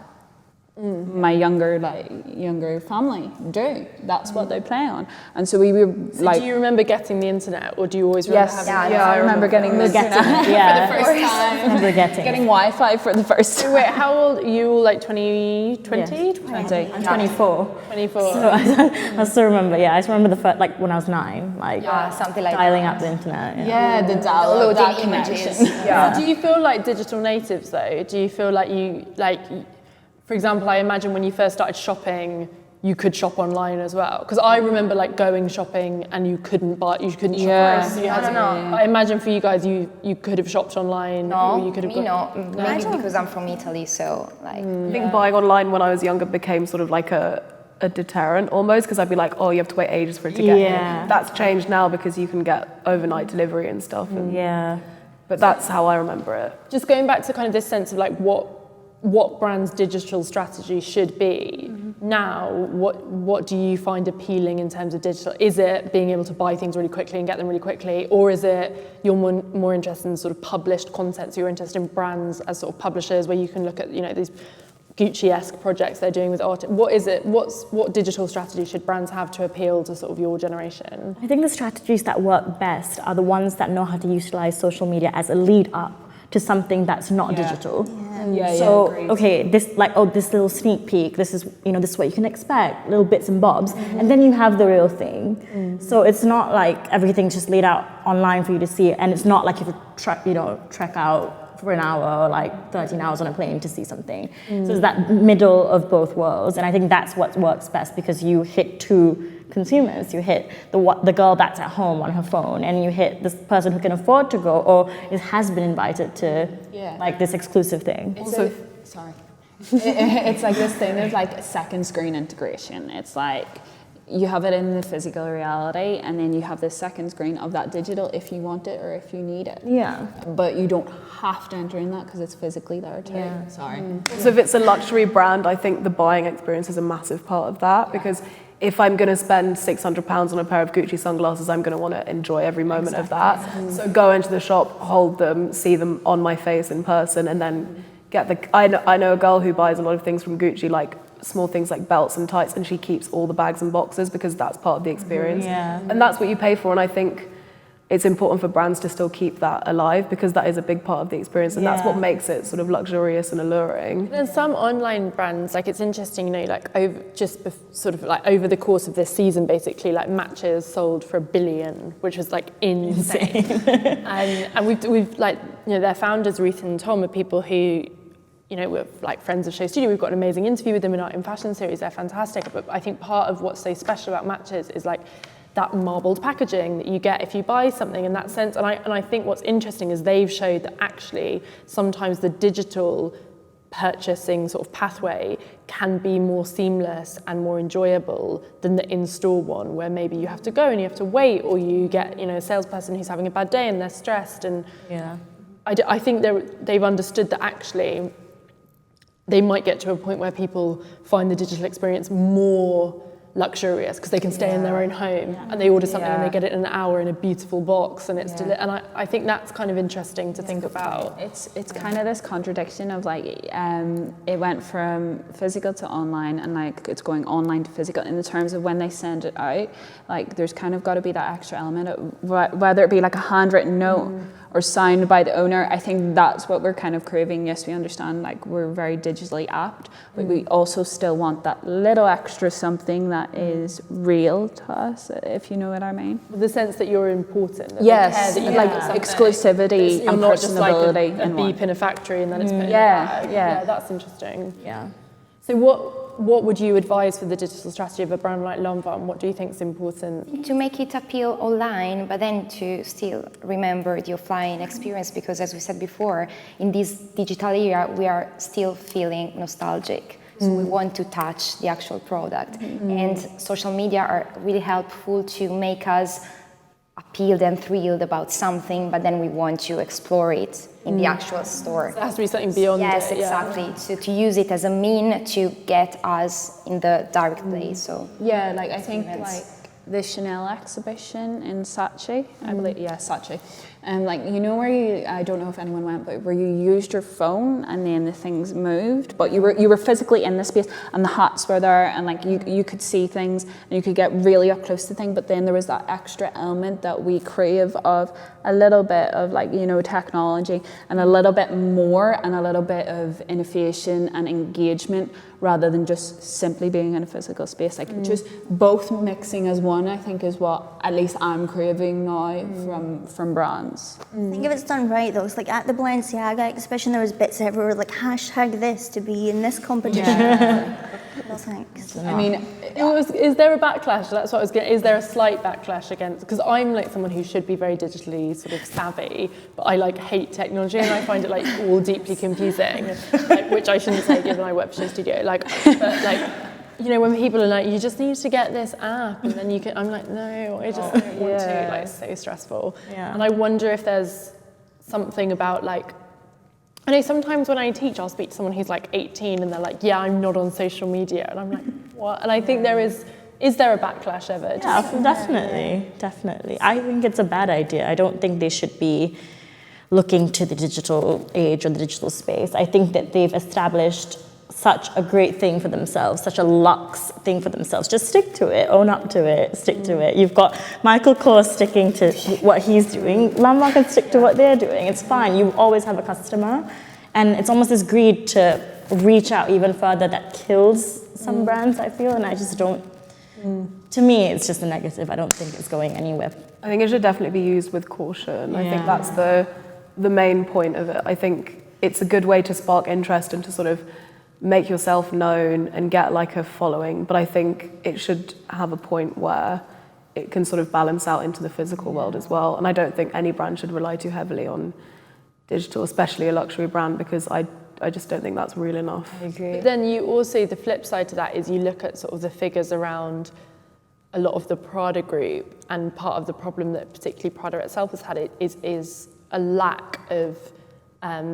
My younger family do. That's what they play on, and so we were like. Do you remember getting the internet, or do you always remember having? I remember getting the internet for the first time. I remember getting Wi-Fi for the first time. Wait, how old are you? All like 20? 20? Yes. 20. I'm 24. 24. So I still remember. Yeah, I still remember the first, like when I was 9, like something like dialing that. up the internet. The download, that images. connection. Do you feel like digital natives though? Do you feel like for example, I imagine when you first started shopping, you could shop online as well. Because I remember like going shopping and you couldn't shop. So you had to, I imagine for you guys, you could have shopped online. No, or you could have maybe because I'm from Italy, so like. I think buying online when I was younger became sort of like a deterrent almost, because I'd be like, oh, you have to wait ages for it to get here. That's changed now because you can get overnight delivery and stuff. But that's how I remember it. Just going back to kind of this sense of like what brands' digital strategy should be. Now, what do you find appealing in terms of digital? Is it being able to buy things really quickly and get them really quickly, or is it you're more interested in sort of published content, so you're interested in brands as sort of publishers where you can look at these Gucci-esque projects they're doing with art? What is it? What digital strategy should brands have to appeal to sort of your generation? I think the strategies that work best are the ones that know how to utilize social media as a lead up to something that's not digital. This little sneak peek, this is what you can expect, little bits and bobs, and then you have the real thing. So it's not like everything's just laid out online for you to see, and it's not like you have to trek out for an hour or like 13 hours on a plane to see something. So it's that middle of both worlds, and I think that's what works best, because you hit two consumers. You hit the girl that's at home on her phone, and you hit this person who can afford to go or has been invited to like this exclusive thing. It's like this thing of like second screen integration. It's like you have it in the physical reality, and then you have this second screen of that digital if you want it or if you need it. Yeah. But you don't have to enter in that because it's physically there too. Yeah. Sorry. So if it's a luxury brand, I think the buying experience is a massive part of that, because if I'm going to spend £600 on a pair of Gucci sunglasses, I'm going to want to enjoy every moment of that. So go into the shop, hold them, see them on my face in person, and then get the... I know a girl who buys a lot of things from Gucci, like small things like belts and tights, and she keeps all the bags and boxes because that's part of the experience. Yeah. And that's what you pay for, and I think it's important for brands to still keep that alive because that is a big part of the experience, and that's what makes it sort of luxurious and alluring. And some online brands, like it's interesting, you know, like over the course of this season, basically, like Matches sold for $1 billion, which was like insane. and we've like, you know, their founders, Ruth and Tom, are people who, you know, we're like friends of SHOWstudio. We've got an amazing interview with them in our In Fashion series. They're fantastic. But I think part of what's so special about Matches is like that marbled packaging that you get if you buy something in that sense. And I think what's interesting is they've showed that actually sometimes the digital purchasing sort of pathway can be more seamless and more enjoyable than the in-store one, where maybe you have to go and you have to wait, or you get, you know, a salesperson who's having a bad day and they're stressed. And I think they've understood that actually they might get to a point where people find the digital experience more luxurious because they can stay in their own home and they order something and they get it in an hour in a beautiful box, and it's and I think that's kind of interesting to think about. It's kind of this contradiction of like it went from physical to online, and like it's going online to physical in the terms of when they send it out. Like there's kind of got to be that extra element of whether it be like a handwritten note or signed by the owner. I think that's what we're kind of craving. Yes, we understand like we're very digitally apt, but we also still want that little extra something that is real to us, if you know what I mean. The sense that you're important. That Yes, they care that you like like exclusivity you're and not just like personability. a beep in a factory and then it's put in Yeah, a bag. yeah. That's interesting. Yeah. So what would you advise for the digital strategy of a brand like Lanvin? What do you think is important? To make it appeal online, but then to still remember the offline experience, because as we said before, in this digital era, we are still feeling nostalgic. So we want to touch the actual product. And social media are really helpful to make us appealed and thrilled about something, but then we want to explore it in the actual store. So it has to be something beyond Yes, it. exactly. So to use it as a mean to get us in the direct place. So Yeah, like I think like the Chanel exhibition in Saatchi, I believe, Saatchi. And like, you know where you, I don't know if anyone went, but where you used your phone and then the things moved, but you were physically in the space and the hats were there, and like you could see things and you could get really up close to things, but then there was that extra element that we crave of a little bit of like, you know, technology and a little bit more and a little bit of innovation and engagement rather than just simply being in a physical space. Like just both mixing as one, I think, is what at least I'm craving now from brands. I think if it's done right though, it's like at the Balenciaga exhibition there was bits everywhere like hashtag this to be in this competition. No thanks. I mean, Is there a backlash? That's what I was getting. Is there a slight backlash against? Because I'm like someone who should be very digitally sort of savvy, but I like hate technology and I find it like all deeply confusing, like, which I shouldn't say given I work for SHOWstudio. Like, but like, you know, when people are like, you just need to get this app and then you can, I'm like, no, I just don't want to. Like, it's so stressful. Yeah. And I wonder if there's something about like, I know sometimes when I teach, I'll speak to someone who's like 18 and they're like, yeah, I'm not on social media. And I'm like, what? And I think there is there a backlash ever? Yeah, definitely. I think it's a bad idea. I don't think they should be looking to the digital age or the digital space. I think that they've established such a great thing for themselves, such a luxe thing for themselves. Just stick to it, own up to it, stick to it. You've got Michael Kors sticking to what he's doing. Lanvin can stick to what they're doing. It's fine. You always have a customer. And it's almost this greed to reach out even further that kills some brands, I feel. And I just don't, to me, it's just a negative. I don't think it's going anywhere. I think it should definitely be used with caution. I think that's the main point of it. I think it's a good way to spark interest and to sort of make yourself known and get like a following, but I think it should have a point where it can sort of balance out into the physical world as well. And I don't think any brand should rely too heavily on digital, especially a luxury brand, because I just don't think that's real enough. I agree. But then you also, the flip side to that is you look at sort of the figures around a lot of the Prada group, and part of the problem that particularly Prada itself has had is a lack of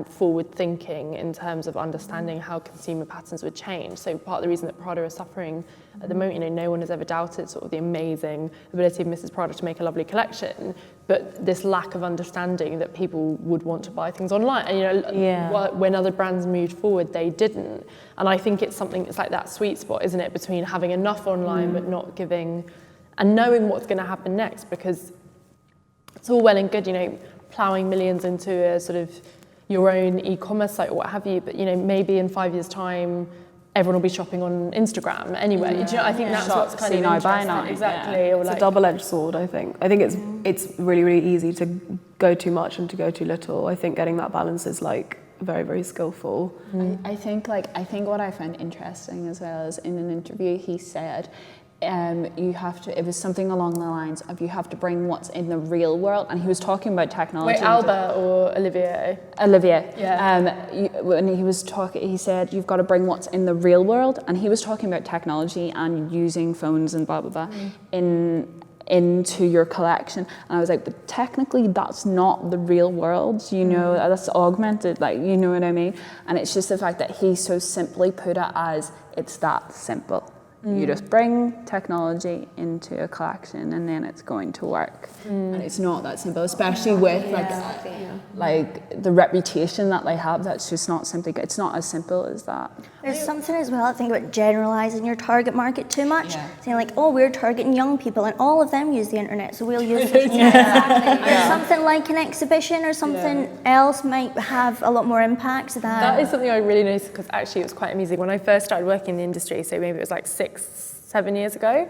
forward thinking in terms of understanding how consumer patterns would change. So part of the reason that Prada is suffering at the moment, no one has ever doubted sort of the amazing ability of Mrs. Prada to make a lovely collection, but this lack of understanding that people would want to buy things online. And when other brands moved forward, they didn't. And I think it's something, it's like that sweet spot, isn't it, between having enough online but not giving, and knowing what's going to happen next, because it's all well and good, ploughing millions into a sort of your own e-commerce site or what have you, but maybe in 5 years' time everyone will be shopping on Instagram anyway. I think that's what's kind of interesting. Exactly. Or it's a double-edged sword, I think. I think it's really, really easy to go too much and to go too little. I think getting that balance is like very, very skillful. I think what I found interesting as well is in an interview he said it was something along the lines of you have to bring what's in the real world, and he was talking about technology. Wait, Albert or Olivier? Olivier. Yeah. When he was talking, he said you've got to bring what's in the real world, and he was talking about technology and using phones and blah blah blah into your collection. And I was like, but technically that's not the real world, that's augmented, you know what I mean? And it's just the fact that he so simply put it as it's that simple. You just bring technology into a collection and then it's going to work. And it's not that simple, especially with like the reputation that they have. That's just not simply, it's not as simple as that. There's something as well, I think, about generalising your target market too much. Saying like, oh, we're targeting young people and all of them use the internet, so we'll use it. Or something like an exhibition or something else might have a lot more impact. That is something I really noticed, because actually it was quite amusing. When I first started working in the industry, so maybe it was like 6-7 years ago,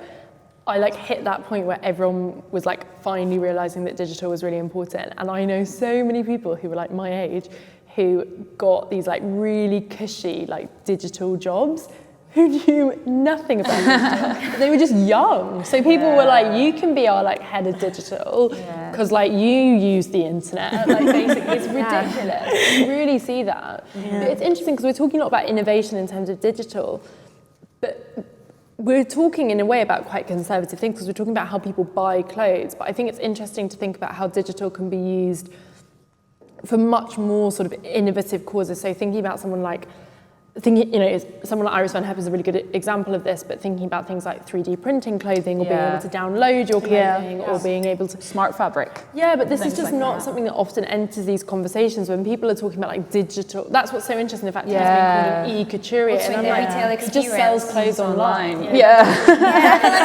I hit that point where everyone was finally realising that digital was really important. And I know so many people who were my age who got these really cushy digital jobs who knew nothing about digital. But they were just young. So people were you can be our head of digital because you use the internet. Basically, it's ridiculous. You really see that. But it's interesting because we're talking a lot about innovation in terms of digital, but we're talking in a way about quite conservative things because we're talking about how people buy clothes. But I think it's interesting to think about how digital can be used for much more sort of innovative causes. So thinking about someone someone like Iris Van Hep is a really good example of this, but thinking about things like 3D printing clothing, or being able to download your clothing, or being able to... Smart fabric. Yeah, but this is just not something that often enters these conversations when people are talking about digital. That's what's so interesting, the fact that he's being called an e-couturier. And I'm retail experience. He just sells clothes online. I feel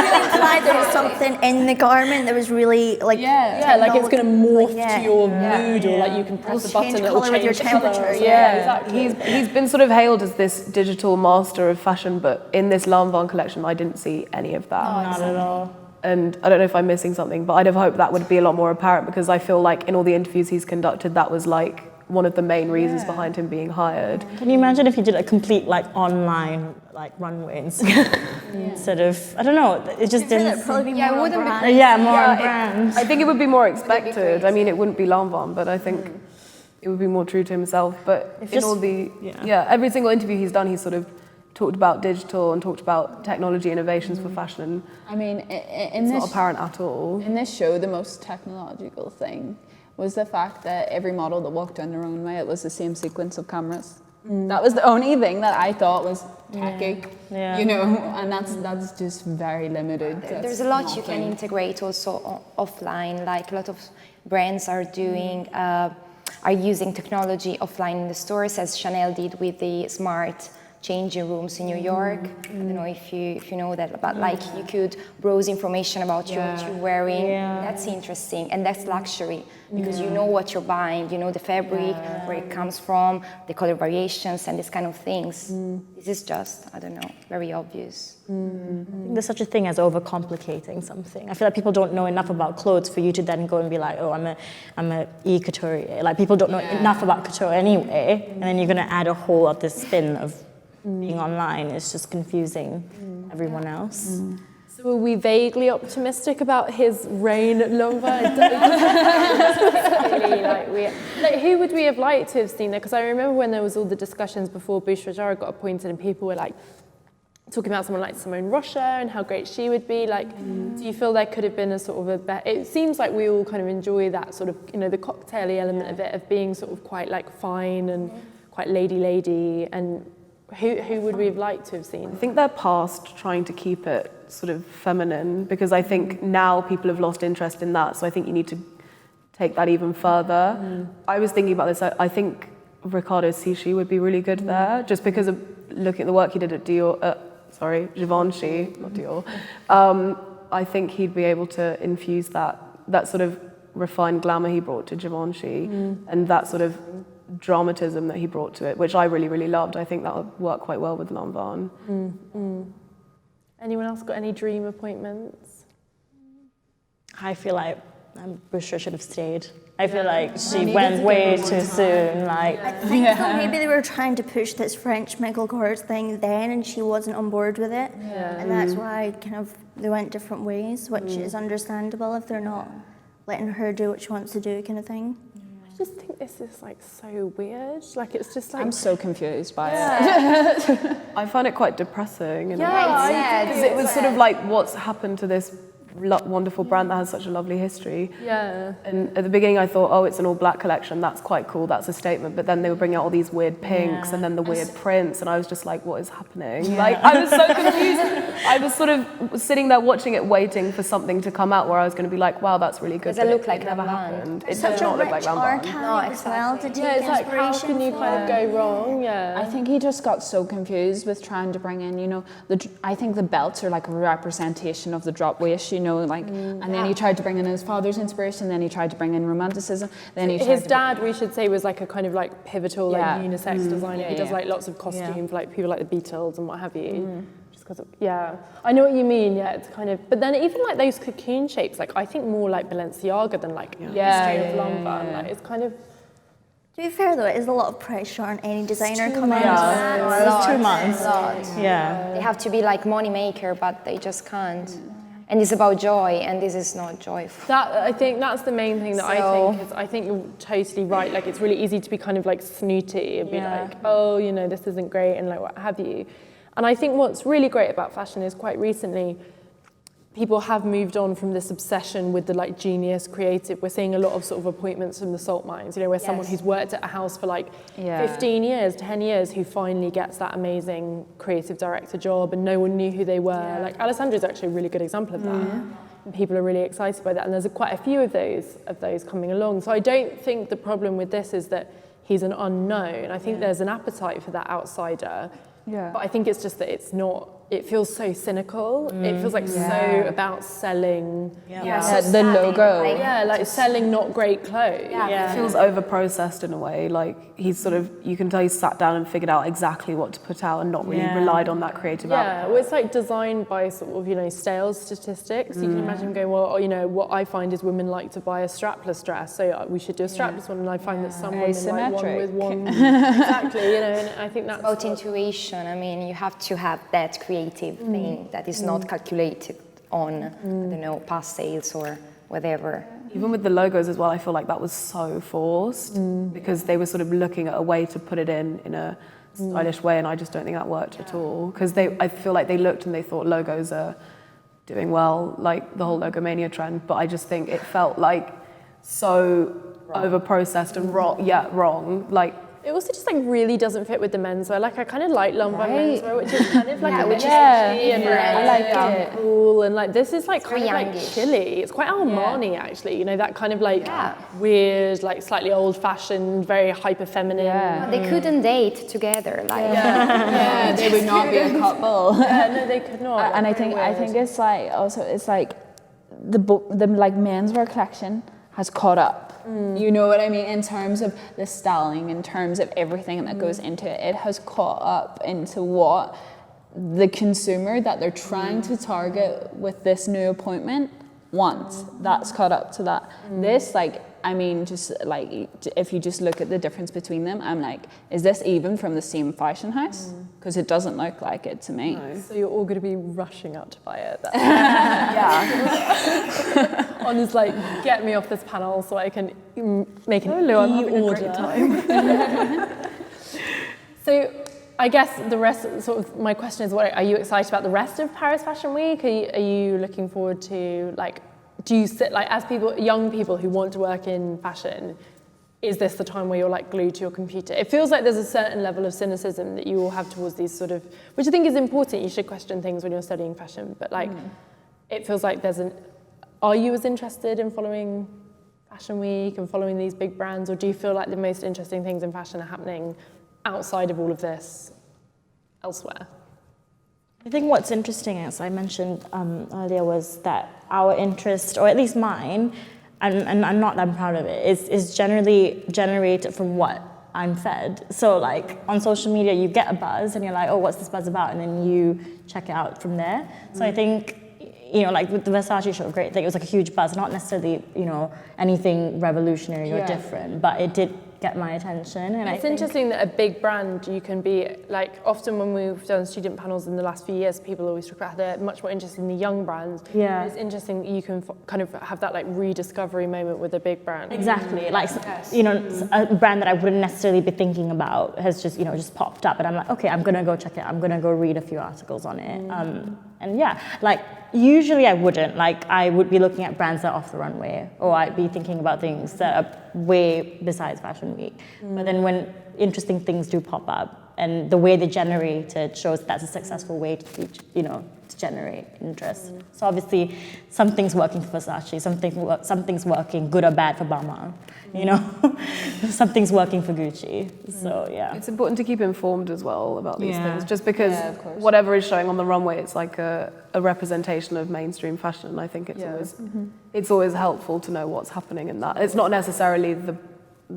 really implied there was something in the garment that was really it's going to morph to your mood, or you can press a button that will change your temperature. Exactly. He's been sort of hailed as this digital master of fashion, but in this Lanvin collection I didn't see any of that. Not at all. And I don't know if I'm missing something, but I'd have hoped that would be a lot more apparent, because I feel in all the interviews he's conducted, that was one of the main reasons behind him being hired. Can you imagine if he did a complete online runway instead of, I don't know, it just didn't... Probably be more it wouldn't brand. more on brand. I think it would be more expected. I mean, it wouldn't be Lanvin, but I think it would be more true to himself. But every single interview he's done, he's sort of talked about digital and talked about technology innovations for fashion. I mean, it's not apparent at all. In this show, the most technological thing was the fact that every model that walked down their own way, it was the same sequence of cameras. That was the only thing that I thought was tacky, and that's just very limited. There's a lot you can integrate also offline, a lot of brands are doing, are using technology offline in the stores, as Chanel did with the smart changing rooms in New York. I don't know if you know that, but you could browse information about what you're wearing. That's interesting, and that's luxury, because you know what you're buying, you know the fabric, where it comes from, the color variations, and these kind of things. This is just, I don't know, very obvious. I think there's such a thing as overcomplicating something. I feel like people don't know enough about clothes for you to then go and be like, oh, I'm a e-couturier. People don't know enough about couture anyway, and then you're going to add a whole other spin of being online. It's just confusing everyone else. So were we vaguely optimistic about his reign at Lanvin? Who would we have liked to have seen there? Because I remember when there was all the discussions before Boucherer got appointed and people were like talking about someone like Simone Rocher and how great she would be. Like, do you feel there could have been a sort of it seems like we all kind of enjoy that sort of, you know, the cocktaily element of it, of being sort of quite like fine and quite lady, and who would we have liked to have seen? I think they're past trying to keep it sort of feminine, because I think now people have lost interest in that, so I think you need to take that even further. I was thinking about this, I think Riccardo Sisci would be really good there, just because of looking at the work he did at Givenchy, not Dior. I think he'd be able to infuse that sort of refined glamour he brought to Givenchy and that sort of dramatism that he brought to it, which I really, really loved. I think that would work quite well with Lanvin. Anyone else got any dream appointments? I feel like Boucherer should have stayed. I feel like she went way too soon. Like, I think that maybe they were trying to push this French Michael Kors thing then, and she wasn't on board with it, and that's why kind of they went different ways, which is understandable if they're not letting her do what she wants to do, kind of thing. I just think this is like so weird. Like, it's just like, I'm so confused by it. I find it quite depressing. Because it was sort of like, what's happened to this wonderful brand that has such a lovely history. And at the beginning I thought, oh, it's an all black collection, that's quite cool, that's a statement, but then they were bringing out all these weird pinks and then the weird prints, and I was just like, what is happening? Like, I was so confused. I was sort of sitting there watching it, waiting for something to come out where I was going to be like, wow, that's really good. Does it look like it never Lanvin? happened. It Such does a not look rich like Lanvin. archive as well to take it's like, how inspiration can you kind of go wrong? I think he just got so confused with trying to bring in, you know, I think the belts are like a representation of the drop waist, you know, like, and then he tried to bring in his father's inspiration, then he tried to bring in romanticism, then he his dad, we should say, was like a kind of like pivotal, like unisex designer. He does like lots of costumes for like people like the Beatles and what have you. Just because, I know what you mean. Yeah, it's kind of, but then even like those cocoon shapes, like I think more like Balenciaga than like history of Lanvin. Like, it's kind of. To be fair though, it is a lot of pressure on any designer coming into It's 2 months. They have to be like money maker, but they just can't. And it's about joy, and this is not joyful. I think that's the main thing that I think you're totally right. Like, it's really easy to be kind of like snooty and be like, oh, you know, this isn't great, and like what have you. And I think what's really great about fashion is quite recently, people have moved on from this obsession with the like genius creative. We're seeing a lot of sort of appointments from the salt mines, you know, where someone who's worked at a house for like 15 years, 10 years, who finally gets that amazing creative director job and no one knew who they were. Like, Alessandra's actually a really good example of that. And people are really excited by that. And there's quite a few of those coming along. So I don't think the problem with this is that he's an unknown. I think there's an appetite for that outsider. But I think it's just that it's not, it feels so cynical. It feels like so about selling the logo. Like selling not great clothes. It feels over-processed in a way. Like, he's sort of, you can tell he's sat down and figured out exactly what to put out and not really relied on that creative output. Well, it's like designed by sort of, you know, sales statistics. You can imagine going, well, you know, what I find is women like to buy a strapless dress, so we should do a strapless one, and I find that some women like one with one. Exactly, you know, and I think that's about intuition. I mean, you have to have that creative thing that is not calculated on, I don't know, past sales or whatever. Even with the logos as well, I feel like that was so forced because they were sort of looking at a way to put it in a stylish way, and I just don't think that worked at all. Because I feel like they looked and they thought logos are doing well, like the whole logomania trend, but I just think it felt like so over-processed and wrong. Like, it also just like really doesn't fit with the menswear. Like, I kind of like Lanvin menswear, which is kind of like a bit edgy and I like it. Cool, and like this is like kind of like chilly. It's quite Armani actually. You know, that kind of like weird, like slightly old-fashioned, very hyper-feminine. They couldn't date together. Like, they would not be a couple. No, they could not. And I think it's like also it's like the like menswear collection has caught up. You know what I mean? In terms of the styling, in terms of everything that goes into it, it has caught up into what the consumer that they're trying to target with this new appointment wants. That's caught up to that. This, like, I mean, just like, if you just look at the difference between them, I'm like, is this even from the same fashion house? because it doesn't look like it to me. No. So you're all going to be rushing out to buy it. Yeah. On is like, get me off this panel so I can make an I'm having a e-order. great time. So I guess the rest, sort of, my question is, what are you excited about the rest of Paris Fashion Week? Are you looking forward to, like, do you sit, like, as people, young people who want to work in fashion, is this the time where you're like glued to your computer? It feels like there's a certain level of cynicism that you all have towards these sort of, which I think is important. You should question things when you're studying fashion, but like, it feels like are you as interested in following Fashion Week and following these big brands, or do you feel like the most interesting things in fashion are happening outside of all of this elsewhere? I think what's interesting, as I mentioned earlier, was that our interest, or at least mine, and I'm not that proud of it, is generally generated from what I'm fed. So like on social media, you get a buzz and you're like, oh, what's this buzz about? And then you check it out from there. So I think, you know, like with the Versace show, great thing, it was like a huge buzz, not necessarily, you know, anything revolutionary or different, but it did get my attention. And it's interesting that a big brand, you can be, like, often when we've done student panels in the last few years, people always talk about how they're much more interested in the young brands. Yeah. It's interesting that you can kind of have that like rediscovery moment with a big brand. Exactly, like, you know, a brand that I wouldn't necessarily be thinking about has just, you know, just popped up, and I'm like, okay, I'm gonna go check it, I'm gonna go read a few articles on it. And yeah, like, usually I wouldn't, like, I would be looking at brands that are off the runway, or I'd be thinking about things that are way besides Fashion Week. But then when interesting things do pop up, and the way they generate it shows that's a successful way to reach, you know, to generate interest. So obviously, something's working for Versace, something's working, good or bad, for Balmain, you know? Something's working for Gucci, so yeah. It's important to keep informed as well about these things, just because Yeah, of course. whatever is showing on the runway, it's like a representation of mainstream fashion. I think it's always helpful to know what's happening in that. It's not necessarily the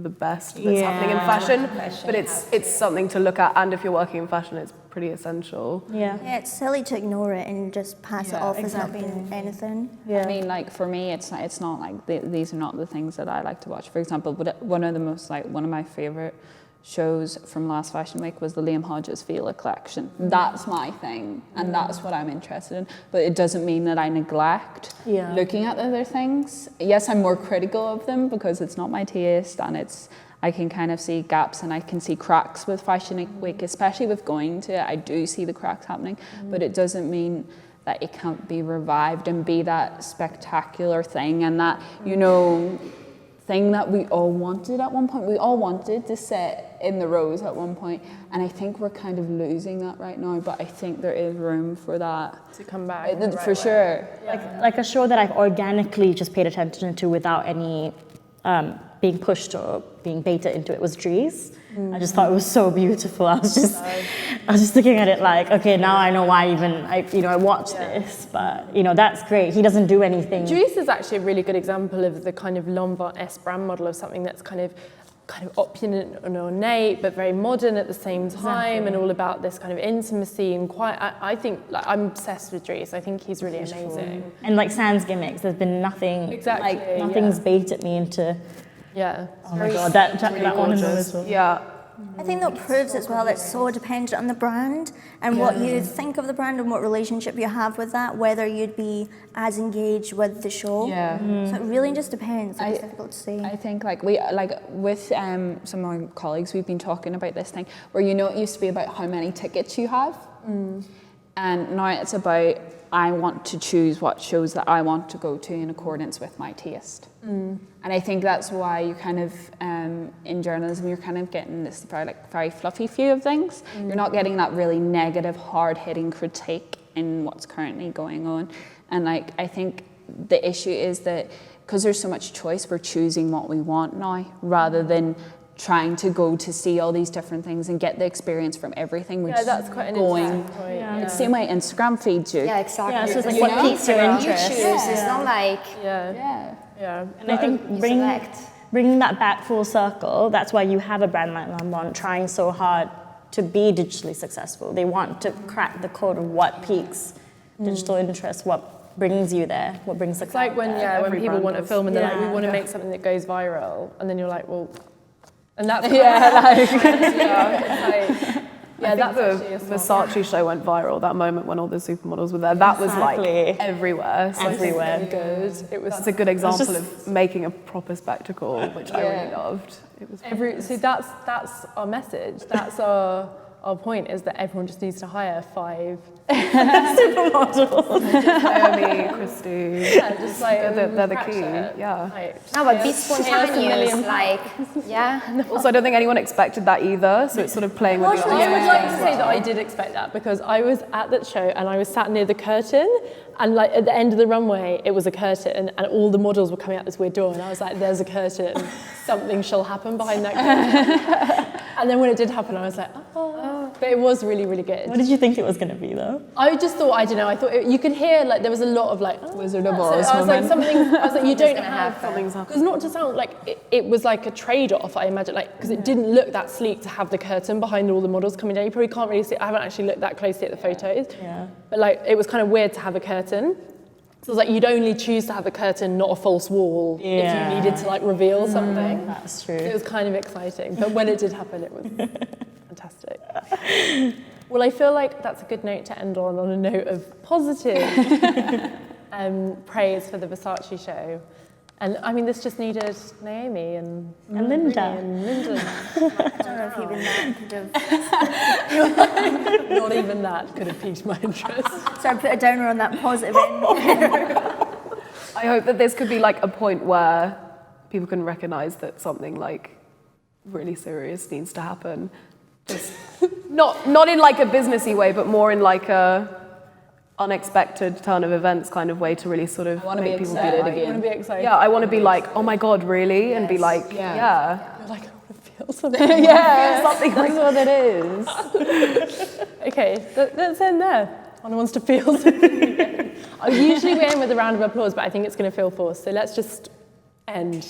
best that's happening in fashion, but it's something to look at, and if you're working in fashion, it's pretty essential. Yeah, it's silly to ignore it and just pass it off as not being anything. I mean, like, for me, it's not like these are not the things that I like to watch. For example, but one of my favorite shows from last Fashion Week was the Liam Hodges Fila collection. That's my thing, and that's what I'm interested in. But it doesn't mean that I neglect looking at the other things. Yes, I'm more critical of them because it's not my taste, and I can kind of see gaps and I can see cracks with Fashion Week, especially with going to it. I do see the cracks happening, but it doesn't mean that it can't be revived and be that spectacular thing and that, you know, thing that we all wanted at one point. We all wanted to sit in the rows at one point, and I think we're kind of losing that right now, but I think there is room for that To come back. for sure. Like a show that I've organically just paid attention to without any being pushed or being baited into it was Dries. I just thought it was so beautiful. I was just looking at it like, okay, now I know why I watched this, but you know, that's great. He doesn't do anything. Dries is actually a really good example of the kind of Lanvin-esque brand model of something that's kind of opulent and ornate, but very modern at the same time, and all about this kind of intimacy and quiet. I think, like, I'm obsessed with Dries. I think he's really amazing. And like sans gimmicks, there's been nothing. Exactly, Like nothing's baited me into. Yeah. Oh my god, that one as well. Yeah. I think that proves as well it's so dependent on the brand and what you think of the brand and what relationship you have with that, whether you'd be as engaged with the show. Yeah. So it really just depends. It's difficult to say. I think with some of my colleagues, we've been talking about this thing where, you know, it used to be about how many tickets you have, and now it's about I want to choose what shows that I want to go to in accordance with my taste. And I think that's why you kind of, in journalism, you're kind of getting this very fluffy view of things. You're not getting that really negative, hard-hitting critique in what's currently going on. And like, I think the issue is that because there's so much choice, we're choosing what we want now, rather than trying to go to see all these different things and get the experience from everything. We're just that's quite an going. interesting point. It's the same way Instagram feeds you. Yeah, exactly. Yeah, so it's like You what know, piques your interest. You choose. It's not like Yeah. And I think bringing that back full circle, that's why you have a brand like Lanvin trying so hard to be digitally successful. They want to crack the code of what piques digital interest, what brings you there, what brings the It's like when Every people brand want a does. film and they're like, we want to make something that goes viral, and then you're like, well, and that's I think that's the actually a smart Versace show went viral, that moment when all the supermodels were there. That was like everywhere. So everywhere. Good. It was. That's a good example of making a proper spectacle, which I really loved. It was So that's our message. That's our point, is that everyone just needs to hire 5 supermodels. Naomi, Christy. Yeah, just like They're the key. Yeah. No, but be spontaneous, like, yeah. Also, I don't think anyone expected that either, so it's sort of playing with the I would audience. like to say that I did expect that, because I was at that show and I was sat near the curtain, and like at the end of the runway it was a curtain and all the models were coming out this weird door, and I was like, there's a curtain, something shall happen behind that curtain. And then when it did happen I was like, oh. But it was really, really good. What did you think it was going to be, though? I just thought, I don't know, I thought you could hear, like, there was a lot of like, Wizard of so Oz I was like, moment. I was like, you don't have, Something's happened. because not to sound like, it was like a trade-off, I imagine, like, because it didn't look that sleek to have the curtain behind all the models coming down. You probably can't really see, I haven't actually looked that closely at the photos. Yeah. But like, it was kind of weird to have a curtain. So it was like, you'd only choose to have a curtain, not a false wall, if you needed to like reveal something. That's true. It was kind of exciting, but when it did happen, it was fantastic. Well, I feel like that's a good note to end on a note of positive praise for the Versace show. And I mean, this just needed Naomi and Linda. And Linda. I don't know if even that could have. Not even that could have piqued my interest. So I put a downer on that positive end. I hope that this could be like a point where people can recognise that something like really serious needs to happen. Just not in like a businessy way, but more in like a unexpected turn of events kind of way to really sort of wanna make be people excited be like, again. I want to be excited. yeah, I want to be like, oh my god, really, and be like, yeah. You're like, I want to feel something. Yeah, Something like that's what it is. Okay, let's end there. One wants to feel something. Usually we end with a round of applause, but I think it's going to feel forced. So let's just end.